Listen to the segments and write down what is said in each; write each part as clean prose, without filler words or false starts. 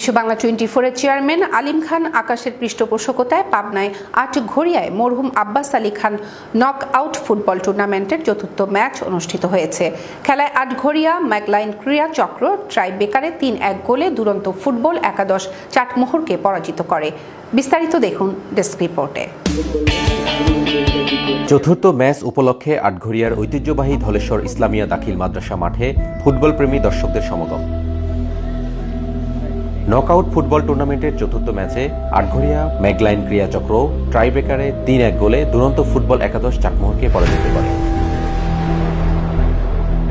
বিশ্ব বাংলা 24-এর চেয়ারম্যান আলিম খান আকাশের পৃষ্ঠপোষকতায় পাবনায় আটঘরিয়ায় মরহুম Abbas Ali Khan knock out football টুর্নামেন্টের চতুর্থ ম্যাচ অনুষ্ঠিত হয়েছে। খেলায় আটঘরিয়া ম্যাকলাইন ক্রীড়া চক্র ট্রাইবেকারে ৩-১ গোলে দুরন্ত ফুটবল একাদশ চাটমোহরকে পরাজিত করে। বিস্তারিত দেখুন ডেস্ক রিপোর্টে। চতুর্থ ম্যাচ উপলক্ষে আটঘরিয়ার ঐতিহ্যবাহী ধলেশ্বর ইসলামিয়া দাখিল মাদ্রাসা মাঠে ফুটবল প্রেমী দর্শকদের সমাগম। নকআউট ফুটবল টুর্নামেন্টের চতুর্থ ম্যাচে আটঘরিয়া ম্যাকলাইন ক্রীড়া চক্র ট্রাইব্রেকারে ৩-১ গোলে দুরন্ত ফুটবল একাদশ চাটমোহরকে পরাজিত করে।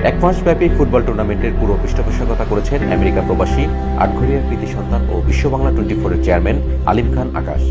এক মাসব্যাপী ফুটবল টুর্নামেন্টের পুরো পৃষ্ঠপোষকতা করেছেন আমেরিকা প্রবাসী আটঘরিয়ার কৃতি সন্তান ও বিশ্ব বাংলা 24-এর চেয়ারম্যান আলিম খান আকাশ।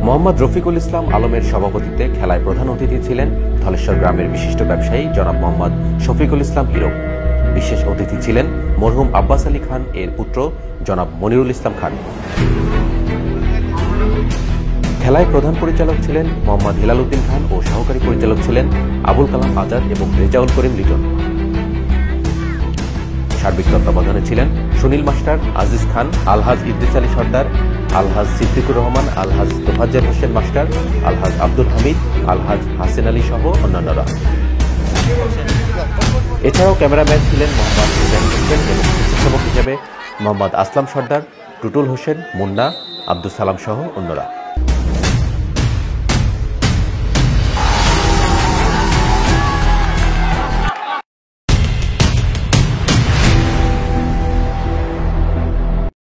মোহাম্মদ রফিকুল ইসলাম আলমের সভাপতিত্বে খেলায় প্রধান অতিথি ছিলেন ধলেশ্বর গ্রামের বিশিষ্ট ব্যবসায়ী জনাব মোহাম্মদ শফিকুল ইসলাম হিরো। বিশেষ অতিথি ছিলেন মরহুম আব্বাস আলী খান এর পুত্র জনাব মনিরুল ইসলাম খান। খেলায় প্রধান পরিচালক ছিলেন মোহাম্মদ হিলাল উদ্দিন খান ও সহকারী পরিচালক ছিলেন আবুল কালাম আজাদ এবং রেজাউল করিম লিটন। সার্বিক তত্ত্বাবধানে ছিলেন সুনীল মাস্টার, আজিজ খান, আলহাজ ইদ্রিস আলী সর্দার, আলহাজ সিদ্দিকুর রহমান, আলহাজ তোফাজ্জল হোসেন মাস্টার, আলহাজ আব্দুল হামিদ, আলহাজ হাসিন আলী সহ অন্যান্যরা। এছাড়াও ক্যামেরাম্যান ছিলেন মোহাম্মদ হুসেন হোসেন এবং উপস্থাপক হিসেবে মোহাম্মদ আসলাম সর্দার, টুটুল হোসেন, মুন্না, আব্দুল সালাম সহ অন্যরা।